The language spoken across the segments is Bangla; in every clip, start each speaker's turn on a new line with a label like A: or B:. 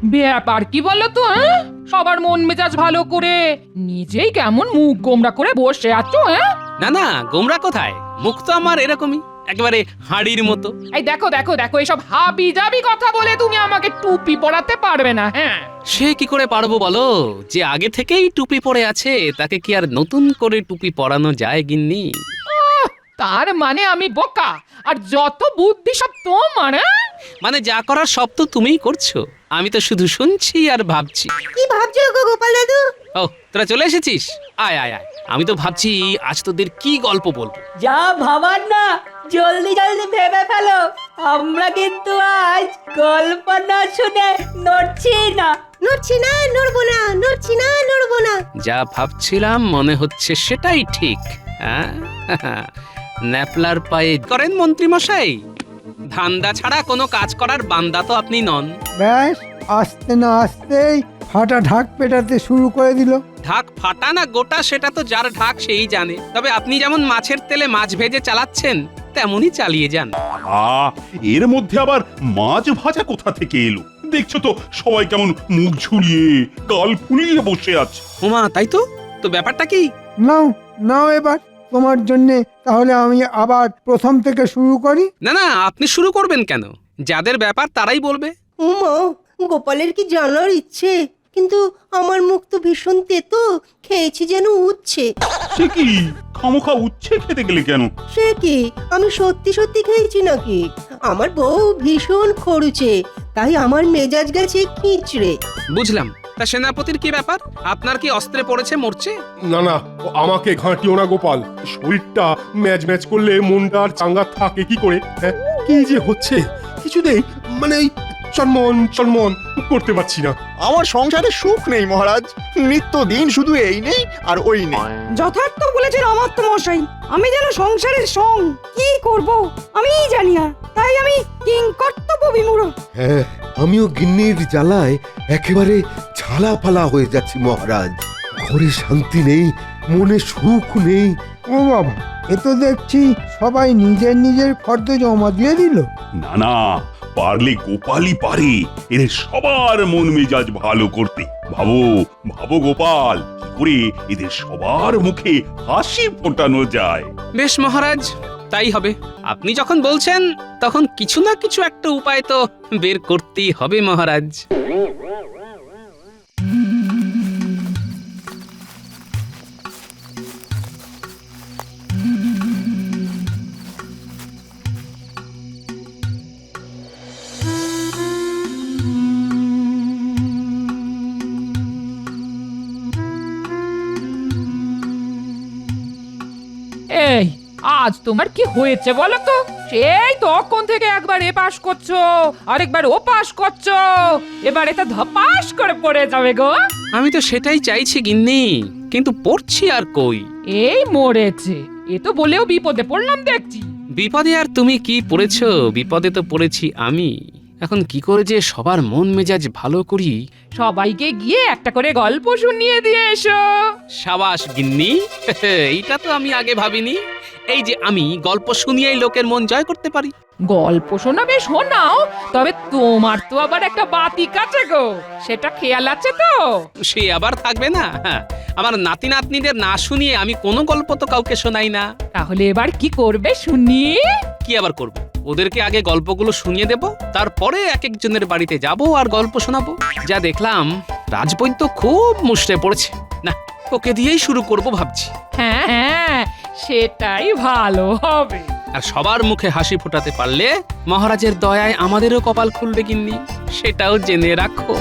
A: ব্যাপার কি বলো তো? সবার মন মেজাজ ভালো করে নিজেই কেমন মুখ গোমড়া করে বসে আছো?
B: না না, গোমরা কোথায়? মুখ তো আমার এরকমই, একেবারে হাড়ির মতো।
A: এই দেখো দেখো দেখো, এসব হাবি জাবি কথা বলে তুমি আমাকে টুপি পরাতে পারবে না। হ্যাঁ,
B: সে কি করে পারবো বলো? যে আগে থেকেই টুপি পরে আছে তাকে কি আর নতুন করে টুপি পরানো যায় গিন্নি?
A: তার মানে আমি বোকা আর যত বুদ্ধি সব তোমার?
B: মানে যা করার সব তো তুমিই করছো, আমি তো শুধু শুনছি আর ভাবছি।
C: কি ভাবছো গো গোপাল দাদু?
B: ও, তোরা চলে এসেছিস? আয় আয় আয়, আমি তো ভাবছি আজ তোদের কি গল্প বলবো।
D: যা ভাবার না জলদি জলদি ভেবে ফেলো, আমরা কিন্তু আজ গল্প না শুনে নড়ছি না।
C: নড়ছি না, নড়বো না, নড়ছি না, নড়বো না।
B: যা ভাবছিলাম মনে হচ্ছে সেটাই ঠিক। হ্যাঁ, ন্যাপলার পায়ে করেন মন্ত্রী মশাই? ধান্দা ছাড়া কোনো কাজ করার বান্দা তো আপনি নন।
E: ব্যাস আস্তে না আসতেই ফাটা ঢাক পেটাতে শুরু করে দিল।
B: ঢাক ফাটা না গোটা সেটা তো যার ঢাক সেই জানে, তবে আপনি যেমন মাছের তেলে মাছ ভেজে চালাচ্ছেন তেমনই চালিয়ে যান।
F: এর মধ্যে আবার মাছ ভাজা কোথা থেকে এলো? দেখছো তো সবাই কেমন মুখ ঝুলিয়ে গাল ফুলিয়ে বসে আছে।
B: ওমা, তাই তো। তো ব্যাপারটা কি?
E: নাও নাও এবার তোমার জন্যে তাহলে আমি আবার প্রথম থেকে শুরু করি।
B: না না, আপনি শুরু করবেন কেন? যাদের ব্যাপার তারাই বলবে।
C: উমা, গোপালের কি জানার ইচ্ছে, কিন্তু আমার মুখ তো ভীষণ তেতো, খেয়েছি যেন উচ্ছে।
F: সে কি, খামোখা উচ্ছে খেতে গেলে কেন?
C: সে কি, আমি সত্যি সত্যি খেয়েছি নাকি? আমার বউ ভীষণ খরুচে, তাই আমার মেজাজ গেছে খিচড়ে।
B: বুঝলাম। তা সেনাপতির কি ব্যাপার? আপনার কি অস্ত্রে পড়েছে, মরছে?
G: না না, আমাকে ঘাঁটিও না গোপাল। শরীরটা ম্যাচ ম্যাচ করলে মনটা আর চাঙ্গা থাকে কি করে? হ্যাঁ, কি যে হচ্ছে কিছুতেই মানে এই চনমন চনমন করতে পারছি না।
H: আমার সংসারে সুখ নেই মহারাজ, নিত্য দিন শুধু এই নেই আর ওই নেই।
D: যথার্থ বলেছেন অমাত্য মশাই, আমি যেন সংসারের সং কি করব আমি জানি না, তাই আমি কিংকর্তব্য বিমূঢ়।
I: হ্যাঁ, আমিও গিন্নির জ্বালায় একেবারে ঝালা ফালা হয়ে যাচ্ছি মহারাজ। ঘরে শান্তি নেই, মনে সুখ নেই।
E: ও বাবা, এ তো দেখছি সবাই নিজের নিজের ফর্দ জমা দিয়ে দিল।
F: না না, পারলে গোপালই পারে এদের সবার মন মেজাজ ভালো করতে। ভাবো ভাবো গোপাল, কি করে এদের সবার মুখে হাসি ফোটানো যায়।
B: বেশ মহারাজ, তাই হবে। আপনি যখন বলছেন তখন কিছু না কিছু একটা উপায় তো বের করতেই হবে মহারাজ।
A: এই, আজ তোমার কি হয়েছে বলো তো? সেই তখন থেকে একবার এ পাশ করছো আরেকবার ও পাশ করছো, এবার এটা ধপাস করে পড়ে যাবে গো।
B: আমি তো সেটাই চাইছি গিন্নি, কিন্তু পড়ছি আর কই।
A: এই মরেছে, এ তো বলেও বিপদে পড়লাম দেখছি।
B: বিপদে আর তুমি কি পড়েছো? বিপদে তো পড়েছি আমি। এখন কি করে যে সবার মন মেজাজ ভালো করি।
A: সবাইকে গিয়ে একটা করে গল্প শুনিয়ে দিয়ে এসো।
B: সাবাস গিন্নি, এইটা তো আমি আগে ভাবিনি। এই যে আমি গল্প শুনিয়েই লোকের মন জয় করতে পারি।
A: গল্প শোনাবে শোনাও, তবে তোমার তো আবার একটা বাতি কাছে গো, সেটা খেয়াল আছে তো?
B: সে আবার থাকবে না? হ্যাঁ, আমার নাতি নাতনিদের না শুনিয়ে আমি কোনো গল্প তো কাউকে শোনাই না।
A: তাহলে এবার কি করবে শুনি?
B: কি আবার করব? ওদেরকে আগে গল্পগুলো শুনিয়ে দেব, তারপরে এক একজনের বাড়িতে যাব আর গল্প শোনাবো। যা দেখলাম রাজবৈদ্য খুব মুষড়ে পড়েছে, না ওকে দিয়েই শুরু করব ভাবছি।
A: হ্যাঁ হ্যাঁ, সেটাই ভালো হবে।
B: আর সবার মুখে হাসি ফোটাতে পারলে মহারাজের দয়ায় আমাদেরও কপাল খুলবে গিন্নি, সেটাও জেনে রাখো।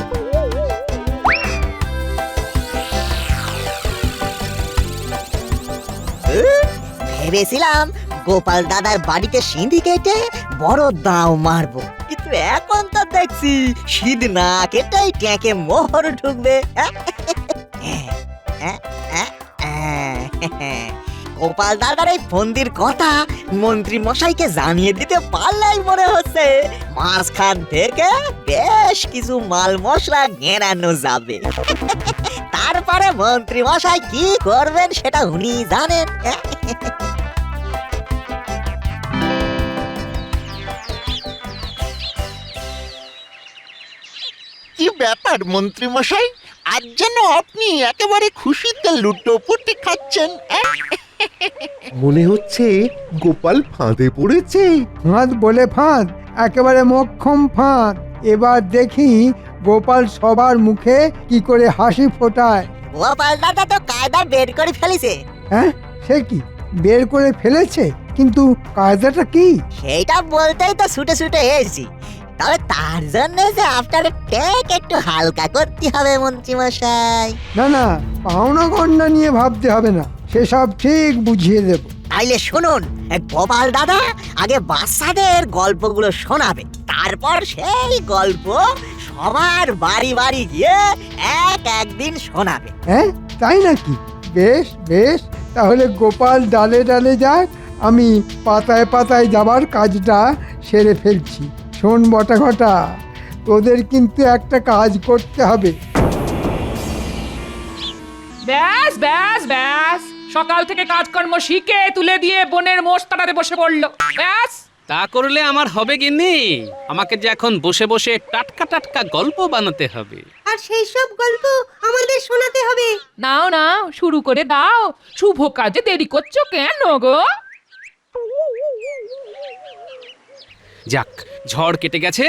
J: ভেবেছিলাম গোপাল দাদার বাড়িতে সিঁধি কেটে বড় দাও মারবো, কিন্তু এখন তো দেখছি সিঁধ না কেটেই ট্যাঁকে মোহর ঢুকবে। গোপাল দাদার এই ফন্দির কথা মন্ত্রী মশাইকে জানিয়ে দিতে পারলেই মনে হচ্ছে মাঝখান থেকে বেশ কিছু মাল মশলা ঘেরানো যাবে। তারপরে মন্ত্রী মশাই কি করবেন সেটা উনি জানেন।
H: কি ব্যাপার মন্ত্রী মশাই, আজ যেন আপনি একেবারে খুশিতে লুটোপুটি খাচ্ছেন?
I: মনে হচ্ছে গোপাল ফাঁদে পড়েছে।
E: ফাঁদ বলে ফাঁদ, একেবারে মক্ষম ফাঁদ। এবার দেখি গোপাল সবার মুখে কি করে হাসি ফোটায়।
J: গোপাল দাদা তো কায়দা বের করে ফেলেছে।
E: হ্যাঁ, সে কি বের করে ফেলেছে? কিন্তু কায়দাটা কি?
J: সেইটা বলতেই তো ছুটে ছুটে এসেছি। তবে তার জন্য যে আপনার ট্যাগ একটু হালকা করতে হবে মন্ত্রী মশাই।
E: না না, পাওনা গন্ডা নিয়ে ভাবতে হবে না, সেসব ঠিক বুঝিয়ে দেব।
J: তাইলে শুনুন, গোপাল দাদা আগে বাচ্চাদের গল্পগুলো শোনাবে, তারপর সেই গল্প সবার বাড়ি বাড়ি গিয়ে একদিন শোনাবে।
E: হ্যাঁ, তাই নাকি? বেশ বেশ, তাহলে গোপাল ডালে ডালে যাক, আমি পাতায় পাতায় যাবার কাজটা সেরে ফেলছি। শোন বটা ঘটা, তোদের কিন্তু একটা কাজ করতে হবে।
A: ব্যাস ব্যাস ব্যাস, সকাল থেকে কাজকর্ম শিখে তুলে দিয়ে বনের মোষ তাড়াতে বসে পড়লো। ব্যাস,
B: তা করলে আমার হবে গিন্নি? আমাকে যে এখন বসে বসে টাটকা টাটকা গল্প বানাতে হবে।
C: আর সেই সব গল্প আমাদের শোনাতে হবে।
A: নাও নাও, শুরু করে দাও। শুভ কাজে দেরি করছো কেন গো?
B: যাক, ঝড় কেটে গেছে,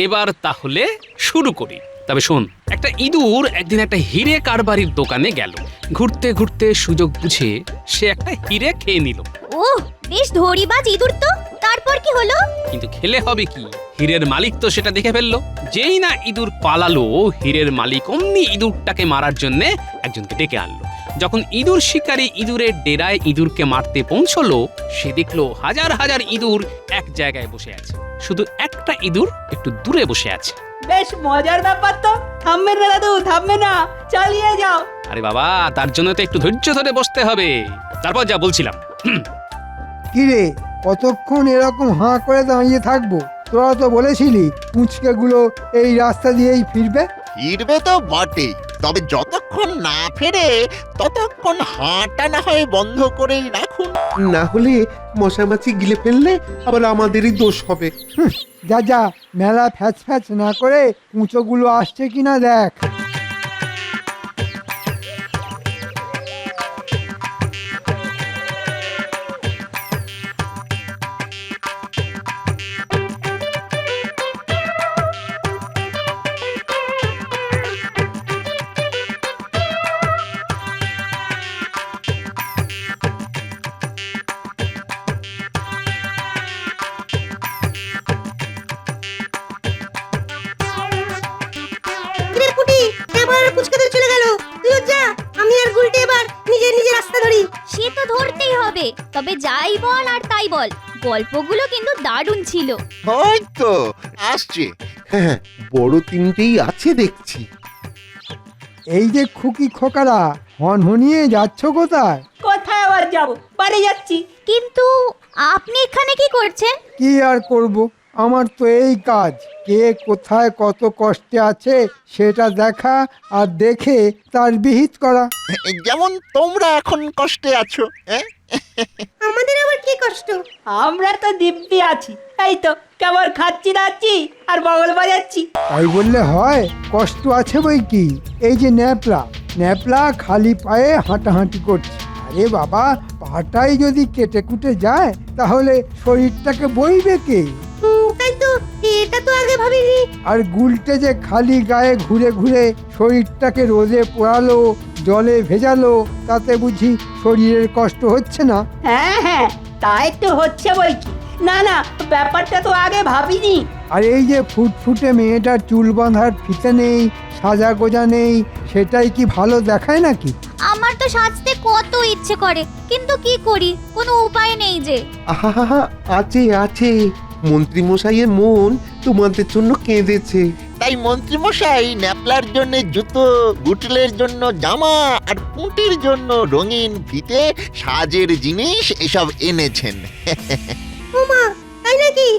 B: এবার তাহলে শুরু করি। তবে শোন, একটা ইঁদুর একদিন একটা হিরে কারবারির দোকানে গেল। ঘুরতে ঘুরতে সুযোগ বুঝে সে একটা হিরে খেয়ে নিল।
K: ওহ, বেশ ধরিবাজ ইঁদুর তো। তারপর কি হলো?
B: কিন্তু খেলে হবে কি, হীরের মালিক তো সেটা দেখে ফেললো। যেই না ইঁদুর পালালো, হীরের মালিক অমনি ইঁদুরটাকে মারার জন্য একজনকে ডেকে আনলো। যখন ইঁদুর শিকারী ইঁদুরের ডেরায় ইঁদুরকে মারতে পৌঁছলো, সে দেখলো হাজার হাজার ইঁদুর এক জায়গায় বসে আছে, শুধু একটা ইঁদুর একটু দূরে বসে আছে।
D: বেশ মজার ব্যাপার তো। থামবে না দাদু, থামবে না, চালিয়ে যাও।
B: আরে বাবা, তার জন্য তো একটু ধৈর্য ধরে বসতে হবে। তারপর যা বলছিলাম,
E: কিরে, কতক্ষণ এরকম হাঁ করে দাঁড়িয়ে থাকবো? তোরা তো বলেছিলি পুঁচকেগুলো এই রাস্তা দিয়েই ফিরবে।
H: ফিরবে তো বটেই, তবে যতক্ষণ না ফেরে ততক্ষণ হাঁটা না হয় বন্ধ করেই রাখুন।
I: না হলে মশামাছি গিলে ফেললে আবার আমাদেরই দোষ হবে।
E: যা যা, মেলা ফ্যাচ ফ্যাচ না করে পুঁচোগুলো আসছে কিনা দেখ।
K: সে তো ধরতেই হবে। তবে যাই বল আর তাই বল, গল্পগুলো কিন্তু দারুণ ছিল।
H: ওই তো আসছে।
I: হ্যাঁ, বড় তিনটেই আছে দেখছি।
E: এই যে খুকি খোকারা, হনহনিয়ে যাচ্ছ কোথায়?
D: কোথায় আবার যাবো? বাড়ি যাচ্ছি।
K: কিন্তু আপনি এখানে কি করছেন?
E: কি আর করব, আমার তো এই কাজ। কে কোথায় কত কষ্টে আছে সেটা দেখা আর দেখে তার বিহিত করা।
H: যেমন তোমরা এখন কষ্টে আছো।
C: আমাদের আবার কি কষ্ট?
D: আমরা তো দিব্যি আছি। এই তো কেবল খাচ্ছি দাচ্ছি আর বগল বাজাচ্ছি।
E: তাই বললে হয়? কষ্ট আছে বই কি। এই যে ন্যাপলা ন্যাপলা খালি পায়ে হাঁটাহাঁটি করছে। আরে বাবা, পাটাই যদি কেটে কুটে যায় তাহলে শরীরটাকে বইবে কে?
C: তাই তো, এটা তো আগে ভাবিনি।
E: আর গুলটে যে খালি গায়ে ঘুরে ঘুরে শরীরটাকে রোদে পোড়ালো, জলে ভেজালো, তাতে বুঝি শরীরের কষ্ট হচ্ছে না?
D: হ্যাঁ হ্যাঁ, তাই তো হচ্ছে বই কি। না না, ব্যাপারটা তো আগে ভাবিনি।
E: আর এই যে ফুটফুটে মেয়েটার চুল বাঁধার ফিতে নেই, সাজা গোজা নেই, সেটাই কি ভালো দেখায় নাকি?
K: আমার তো সাজতে কত ইচ্ছে করে, কিন্তু কি করি, কোনো উপায় নেই যে।
I: আহা, আছে আছে, মন্ত্রী মশাইয়ের মন তোমাদের জন্য কেঁদেছে।
H: তাই মন্ত্রী মশাই ন্যাপলার জন্য জুতো, বুটলের জন্য জামা আর পুঁটির জন্য রঙিন ফিতে, সাজের জিনিস এসব এনেছেন।
C: ওমা, তাই নাকি?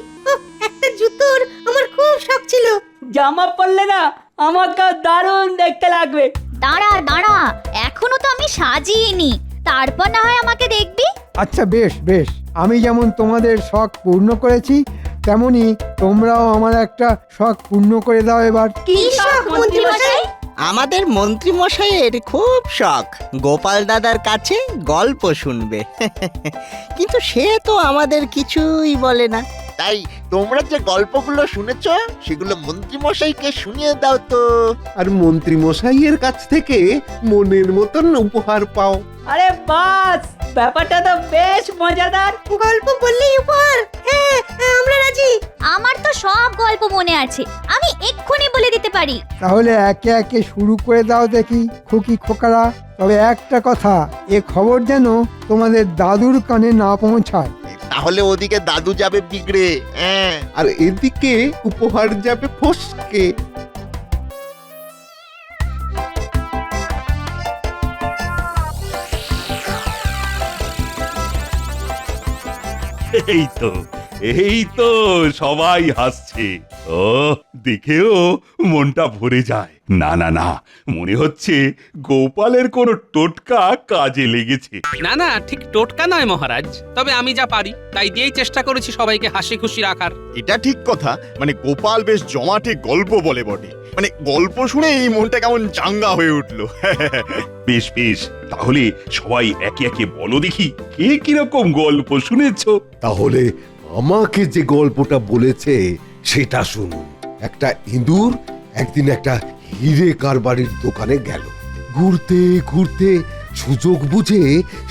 C: একটা জুতোর আমার খুব শখ ছিল।
D: জামা পরলে না আমাকে দারুণ দেখতে লাগবে।
K: দাঁড়া দাঁড়া, এখনো তো আমি সাজিইনি, তারপর না হয় আমাকে দেখবি।
E: আচ্ছা বেশ বেশ, আমি যেমন তোমাদের শখ পূর্ণ করেছি, তেমনি তোমরাও আমার একটা শখ পূর্ণ করে দাও এবার।
C: কি শখ মন্ত্রী মশাই?
J: আমাদের মন্ত্রী মশাইয়ের খুব শখ গোপাল দাদার কাছে গল্প শুনবে কিন্তু সে তো আমাদের কিছুই বলে না।
H: তাই তোমরা যে গল্পগুলো শুনেছ সেগুলো মন্ত্রী মশাইকে শুনিয়ে দাও তো।
I: আর মন্ত্রী মশাইয়ের কাছ থেকে মনের মতন উপহার পাও।
D: আরে বাস, ব্যাপারটা তো বেশ মজাদার।
C: গল্প বললেই উপহার? হ্যাঁ, আমরা রাজি।
K: আমার তো সব গল্প মনে আছে, আমি এক্ষুনি বলে দিতে পারি।
E: তাহলে একে একে শুরু করে দাও দেখি খুকি খোকারা। তবে একটা কথা, এ খবর যেন তোমাদের দাদুর কানে না পৌঁছায়।
H: তাহলে ওদিকে দাদু যাবে বিগড়ে। হ্যাঁ,
I: আর এদিকে উপহার যাবে ফসকে।
F: এই তো সবাই হাসছে। ও দেখেও মনটা ভরে যায়। না না না, মনে হচ্ছে গোপালের কোনো টোটকা কাজে লেগেছে।
B: না না, ঠিক টোটকা নয় মহারাজ, তবে আমি যা পারি তাই দিয়েই চেষ্টা করেছি সবাইকে হাসি খুশি রাখার।
L: এটা ঠিক কথা, মানে গোপাল বেশ জমাটে গল্প বলে বটে, মানে গল্প শুনে এই মনটা কেমন চাঙ্গা হয়ে উঠলো।
F: বেশ বেশ, তাহলে সবাই একে একে বলো দেখি কে কিরকম গল্প শুনেছো।
I: তাহলে আমাকে যে গল্পটা বলেছে সেটা শুনুন। একটা ইঁদুর একদিন একটা হিরে কারবারির দোকানে গেল। ঘুরতে ঘুরতে সুযোগ বুঝে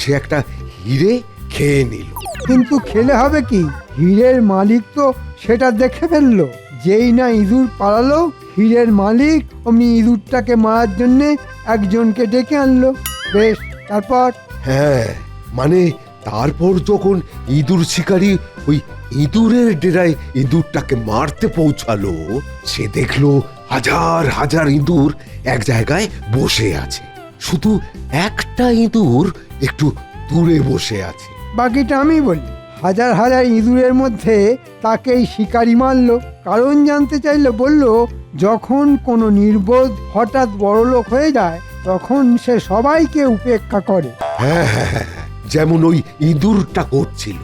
I: সে একটা হিরে খেয়ে নিল।
E: কিন্তু খেলে হবে কি, হীরের মালিক তো সেটা দেখে ফেললো। যেই না ইঁদুর পালালো, হীরের মালিক অমনি ইঁদুরটাকে মারার জন্য একজনকে ডেকে আনলো। বেশ, তারপর?
I: হ্যাঁ, মানে তারপর যখন ইঁদুর শিকারী ওই ইঁদুরের ডেরায় ইঁদুরটাকে মারতে পৌঁছালো, সে দেখলো হাজার হাজার ইঁদুর এক জায়গায় বসে আছে, শুধু একটা ইঁদুর একটু দূরে বসে আছে।
E: বাকিটা আমি বলি। হাজার হাজার ইঁদুরের মধ্যে তাকেই শিকারি মারলো। কারণ জানতে চাইলে বলল, যখন কোনো নির্বোধ হঠাৎ বড়লোক হয়ে যায় তখন সে সবাইকে উপেক্ষা করে।
I: হ্যাঁ হ্যাঁ হ্যাঁ, যেমন ওই ইঁদুরটা করছিল,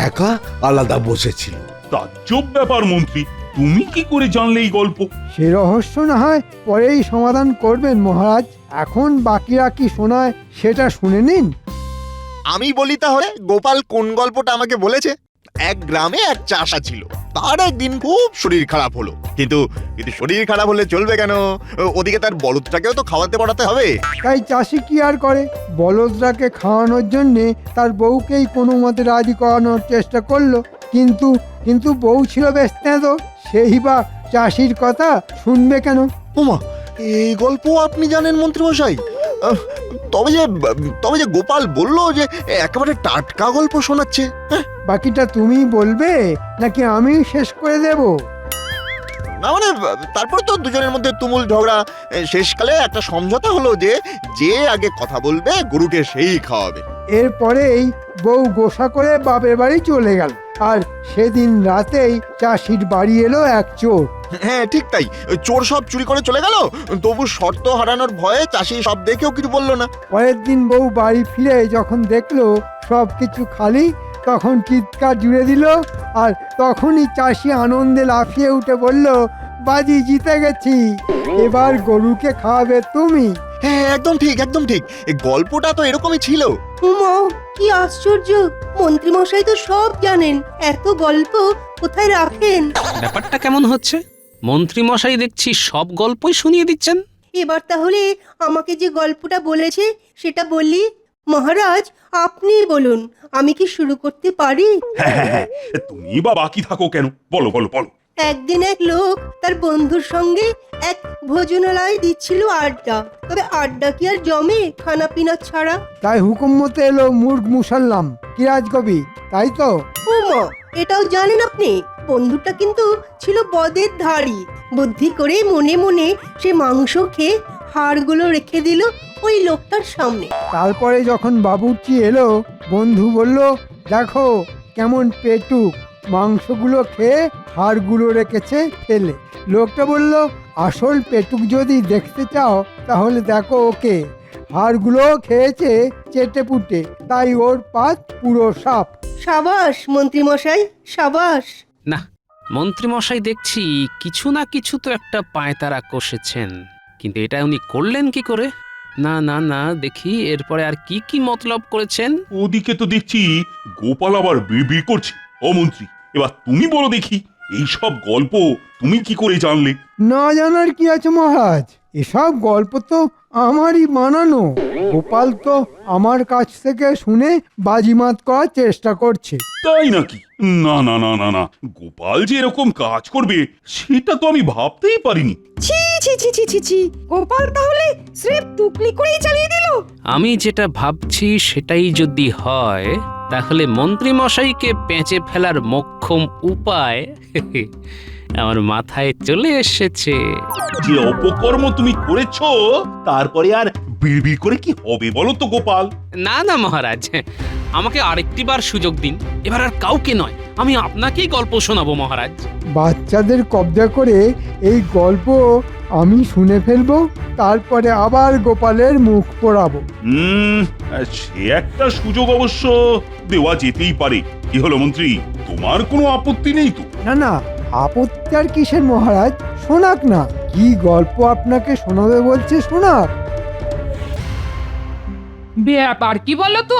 I: একা আলাদা বসেছিল।
F: তাজ্জব ব্যাপার মন্ত্রী, তুমি কি করে জানলে এই গল্প?
E: সে রহস্য না হয় পরেই সমাধান করবেন মহারাজ। এখন বাকিরা কি শোনায় সেটা শুনে নিন।
L: আমি বলি তাহলে, গোপাল কোন গল্পটা আমাকে বলেছে। এক গ্রামে এক চাষা ছিল, তার একদিন খুব শরীর খারাপ হলো। কিন্তু শরীর খারাপ হলে চলবে কেন, ওদিকে তার বলদটাকেও তো খাওয়াতে পড়াতে হবে।
E: তাই চাষি কি আর করে, বলদটাকে খাওয়ানোর জন্যে তার বউকেই কোনো মতে রাজি করানোর চেষ্টা করলো। কিন্তু বউ ছিল বেশ তেঁতো, সেই বা চাষির কথা শুনবে কেন?
L: ওমা, এই গল্প আপনি জানেন মন্ত্রী মশাই? তবে যে গোপাল বলল যে একেবারে টাটকা গল্প শোনাচ্ছে।
E: বাকিটা তুমি বলবে নাকি আমি শেষ করে দেব?
L: না মানে, তারপরে তো দুজনের মধ্যে তুমুল ঝগড়া। শেষকালে একটা সমঝোতা হলো যে যে আগে কথা বলবে গরুকে সেই খাওয়াবে।
E: এরপরেই বউ গোসা করে বাপের বাড়ি চলে গেল। আর সেদিন রাতেই চাষির বাড়ি এলো এক চোর।
L: হ্যাঁ ঠিক তাই, চোর সব চুরি করে চলে গেল, তবু শর্ত হারানোর ভয়ে চাষি সব দেখেও কিছু বললো না।
E: পরের দিন বউ বাড়ি ফিরে যখন দেখলো সব কিছু খালি, তখন চিৎকার জুড়ে দিল। আর তখনই চাষি আনন্দে লাফিয়ে উঠে বলল, বাজি জিতে গেছি, এবার গরুকে খাওয়াবে তুমি।
L: হ্যাঁ একদম ঠিক, একদম ঠিক, এই গল্পটা তো এরকমই ছিল।
C: উমা, কি আশ্চর্য! মন্ত্রী মশাই তো সব জানেন, এত গল্প কোথায় রাখেন?
B: ব্যাপারটা কেমন হচ্ছে? মন্ত্রী মশাই দেখছি সব গল্পই শুনিয়ে দিচ্ছেন।
C: এবার তাহলে আমাকে যে গল্পটা বলেছে সেটা বলি। মহারাজ, আপনি বলুন, আমি কি শুরু করতে পারি?
F: হ্যাঁ, তুমি বা বাকি থাকো কেন, বলো বলো বলো।
C: একদিন এক লোক তার বন্ধুর সঙ্গে এক ভোজনালয়ে দিচ্ছিল আড্ডা। তবে আড্ডা কি আর জমে খানা পিনা ছাড়া?
E: তাই হুকুম মতে এলো মুর্গ মুসাল্লাম, কিরাজ কবি, তাই তো?
C: ওমা, এটাও জানেন আপনি? বন্ধুটা কিন্তু ছিল বদের ধাড়ি। বুদ্ধি করে মনে মনে সে মাংস খেয়ে হাড়গুলো রেখে দিল ওই লোকটার সামনে।
E: তারপরে যখন বাবুর্চি এলো, বন্ধু বলল, দেখো কেমন পেটুক, মাংসগুলো খেয়ে হাড়গুলো রেখেছে ফেলে। লোকটা বলল, আসল পেটুক যদি দেখতে চাও তাহলে দেখো ওকে, হাড়গুলো খেয়েছে চেটে পুটে, তাই ওর পাত পুরো সাপ।
C: সাবাস মন্ত্রী মশাই, সাবাস।
B: না, মন্ত্রী মশাই দেখছি কিছু না কিছু তো একটা পায়তারা কষেছেন, কিন্তু এটা উনি করলেন কি করে? না না না, দেখি এরপরে আর কি কি মতলব করেছেন।
F: ওদিকে তো দেখছি গোপাল আবার বিড়বিড় করছে। ও মন্ত্রী, এবার তুমি বলো দেখি, এই সব গল্প তুমি কি করে জানলে?
E: না জানার কি আছে মহারাজ, এসব গল্প তো আমারই বানানো। গোপাল তো আমার কাছ থেকে শুনে বাজিমাত করার চেষ্টা করছে।
F: তাই নাকি? না না না না না, গোপাল যে এরকম কাজ করবে সেটা তো আমি ভাবতেই পারিনি।
C: ছি ছি ছি ছি ছি ছি, গোপাল তাহলে স্রেফ টুকলি করেই চালিয়ে দিল।
B: আমি যেটা ভাবছি সেটাই যদি হয়, তাহলে মন্ত্রী মশাইকে পেঁচে ফেলার মোক্ষম উপায় আমার মাথায় চলে এসেছে।
F: যে অপকর্ম তুমি করেছো তারপরে আর বিড়বিড় করে কি হবে বলো তো গোপাল?
B: না না মহারাজ, আমাকে আরেকটিবার সুযোগ দিন। এবার আর কাউকে নয়, আমি আপনাকেই গল্প শোনাবো মহারাজ।
E: বাচ্চাদের কবজা করে এই গল্প আমি শুনে ফেলবো, তারপরে আবার গোপালের মুখ পোড়াবো।
F: সে একটা সুযোগ অবশ্য দেওয়া যেতেই পারে। কি হলো মন্ত্রী, তোমার কোনো আপত্তি নেই তো?
E: না না, আপত্তি আর কিসের মহারাজ, শোনাক না। কি গল্প আপনাকে শোনাবে বলছে, শোনাক।
A: ব্যাপার কি বলো তো?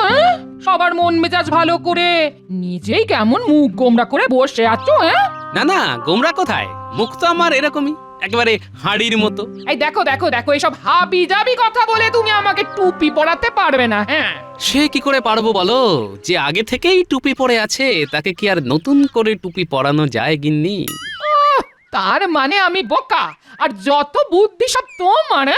A: সবার মন মেজাজ ভালো করে নিজেই কেমন মুখ গোমরা করে বসে আছো?
B: না না, গোমরা কোথায়, মুখ তো আমার এরকমই, একেবারে হাড়ির মতো।
A: এই দেখো দেখো দেখো, এসব হাবি জাবি কথা বলে তুমি আমাকে টুপি পরাতে পারবে না। হ্যাঁ,
B: সে কি করে পারবো বলো? যে আগে থেকেই টুপি পরে আছে তাকে কি আর নতুন করে টুপি পরানো যায় গিন্নি?
A: তার মানে আমি বোকা আর যত বুদ্ধি সব তোমার?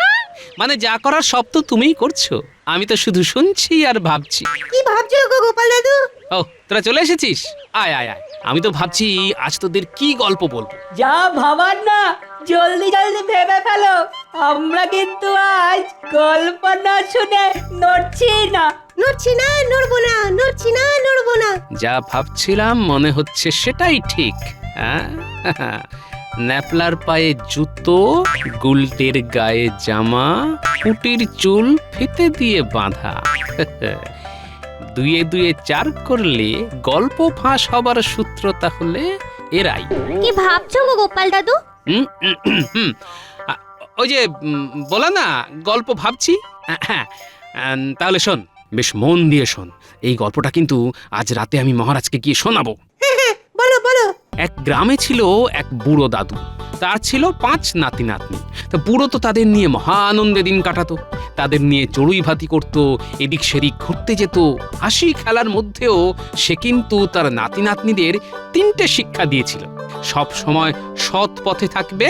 B: মানে যা করার সব তো তুমিই করছো, আমি তো শুধু শুনছি আর ভাবছি।
C: কি ভাবছো গো গোপাল দাদু?
B: ও, তোরা চলে এসেছিস? আয় আয় আয়, আমি তো ভাবছি আজ তোদের কি গল্প বলবো।
D: যা ভাবার না জলদি জলদি ভেবে ফেলো, আমরা কিন্তু আজ গল্প না শুনে নড়ছি না।
C: নড়ছি না, নড়বো না, নড়ছি না, নড়বো না।
B: যা ভাবছিলাম মনে হচ্ছে সেটাই ঠিক। হ্যাঁ, ন্যাপলার পায়ে জুতো, গুলটের গায়ে জামা, পুটির চুল ফিতে দিয়ে বাঁধা। দুয়ে দুয়ে চার করলে গল্প ফাঁস হবার সূত্র তাহলে এরাই।
K: কি ভাবছো গো গোপাল দাদু?
B: ওই যে বলা না, গল্প ভাবছি। তাহলে শোন, বেশ মন দিয়ে শোন। এই গল্পটা কিন্তু আজ রাতে আমি মহারাজকে গিয়ে শোনাবো।
C: বলো বলো।
B: এক গ্রামে ছিল এক বুড়ো দাদু, তার ছিল 5 নাতি নাতনি। তা বুড়ো তো তাদের নিয়ে মহা আনন্দে দিন কাটাতো, তাদের নিয়ে চড়ুই ভাতি করতো, এদিক সেদিক ঘুরতে যেত। হাসি খেলার মধ্যেও সে কিন্তু তার নাতি নাতনিদের 3টে শিক্ষা দিয়েছিল। সব সময় সৎ পথে থাকবে,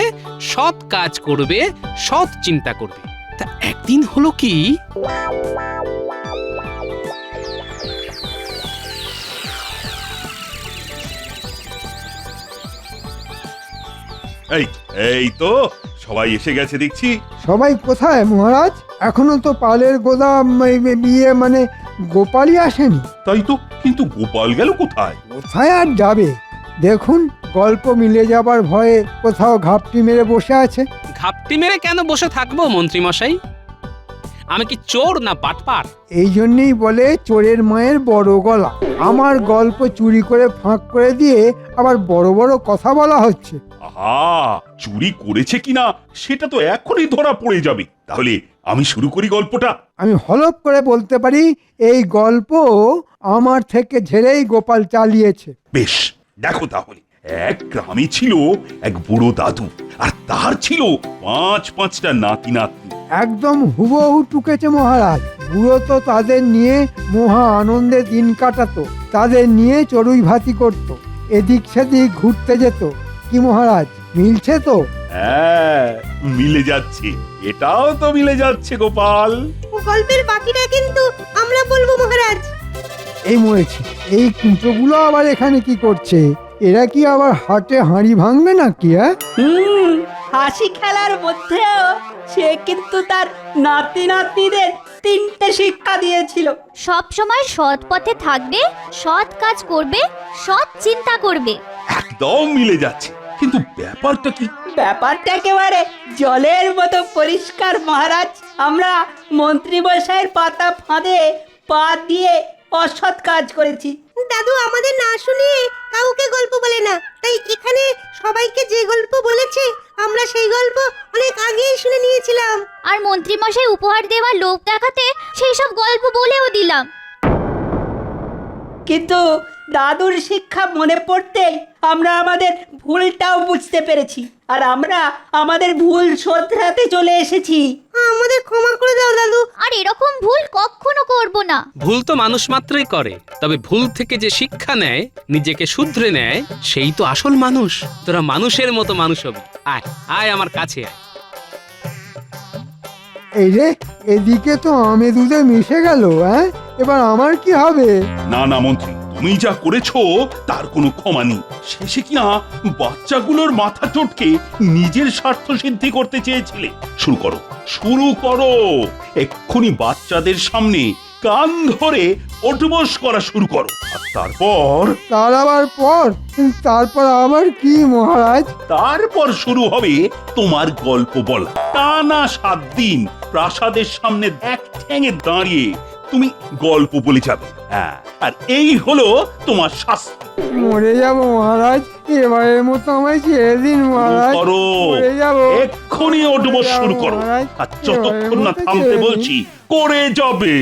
B: সৎ কাজ করবে, সৎ চিন্তা করবে। তা একদিন হলো কি,
F: এই এই তো সবাই এসে গেছে দেখছি।
E: সবাই কোথায় মহারাজ? এখনো তো পালের গোদাম বিয়ে মানে গোপালই আসেনি।
F: তাই তো, কিন্তু গোপাল গেল কোথায়?
E: কোথায় আর যাবে? দেখুন, গল্প মিলে যাবার ভয়ে কোথাও ঘাপটি মেরে বসে আছে।
B: ঘাপটি মেরে কেন বসে থাকবো মন্ত্রী মশাই? আমি কি চোর না বাটপার?
E: এই জন্যই বলে চোরের মায়ের বড় গলা। আমার গল্প চুরি করে ফাঁক করে দিয়ে আবার বড় বড় কথা বলা হচ্ছে।
F: আহা, চুরি করেছে কিনা সেটা তো এখনই ধরা পড়ে যাবে। তাহলে আমি শুরু করি গল্পটা।
E: আমি হলপ করে বলতে পারি, এই গল্প আমার থেকে ঝেড়েই গোপাল চালিয়েছে।
F: বেশ, দেখো তাহলে। এক গ্রামে ছিল এক বুড়ো দাদু, আর তার ছিল 5টা নাতি নাতনি।
E: একদম হুবহু টুকেছে মহারাজ। বুড়ো তো তাদের নিয়ে মহা আনন্দে দিন কাটাতো, তাদের নিয়ে চড়ুই ভাতি করত, এদিক সেদিক ঘুরতে যেত। কি মহারাজ, মিলছে তো?
F: হ্যাঁ, মিলে যাচ্ছে, এটাও তো মিলে যাচ্ছে গোপাল।
C: গল্পের বাকিটা কিন্তু আমরা বলবো মহারাজ।
E: এই মরেছে, এই কুঁচোগুলো আবার এখানে কি করছে? এরা কি আবার হাটে হাঁড়ি ভাঙবে নাকি?
D: হাসি খেলার মধ্যেও সে কিন্তু তার নাতি নাতনিদের 3টে শিক্ষা দিয়েছিল।
K: সব সময় সৎ পথে থাকবে, সৎ কাজ করবে, সৎ চিন্তা করবে।
F: একদম মিলে যাচ্ছে, কিন্তু ব্যাপারটা কি?
D: ব্যাপারটা একেবারে জলের মতো পরিষ্কার মহারাজ। আমরা মন্ত্রী মশাইয়ের পাতা ফাঁদে পা দিয়ে অসৎ কাজ করেছি।
C: দাদু আমাদের না শুনিয়ে কাউকে গল্প বলে না, তাই এখানে সবাইকে যে গল্প বলেছে আমরা সেই গল্প অনেক আগেই শুনে নিয়েছিলাম।
K: আর মন্ত্রীমশাই উপহার দেওয়ার লোভ দেখাতে সেই সব গল্প বলেও দিলাম।
D: কিন্তু দাদুর শিক্ষা মনে পড়তেই আমরা আমাদের ভুলটাও বুঝতে পেরেছি, আর আমরা আমাদের ভুল শোধরাতে চলে এসেছি।
C: আমাদের ক্ষমা করে দাও দাদু।
K: আর এরকম ভুল কখনো করব না।
B: ভুল তো মানুষ মাত্রই করে, তবে ভুল থেকে যে শিক্ষা নেয়, নিজেকে শুধরে নেয়, সেই তো আসল মানুষ। তোরা মানুষের মতো মানুষ হবি। আয় আয় আমার কাছে আয়।
E: এই রে, এদিকে তো আমে দুধে মিশে গেল। হ্যাঁ, এবার আমার কি হবে?
F: না না মন্ত্রী, তুমি যা করেছো তার কোনো ক্ষমা নেই। শেষে কিনা বাচ্চাগুলোর মাথা চটকে নিজের স্বার্থ সিদ্ধি করতে চেয়েছিলে। শুরু করো, শুরু করো, এক্ষুনি বাচ্চাদের সামনে কান ধরে ওঠবস করা শুরু করো। আর তারপর
E: তারপর আবার কি মহারাজ?
F: তারপর শুরু হবে তোমার গল্প বলা। টানা 7 দিন প্রাসাদের সামনে এক ঠ্যাঙে দাঁড়িয়ে তুমি গল্প বলে যাবে। হ্যাঁ, আর এই হলো তোমার শাস্তি।
E: মরে যাব মহারাজ, এবারের মতো আমায় ছেড়ে দিন মহারাজ।
F: করো,
E: মরে যাব,
F: এক্ষুনি ওঠবস শুরু করো। আর যতক্ষণ না থামতে বলছি করে যাবে।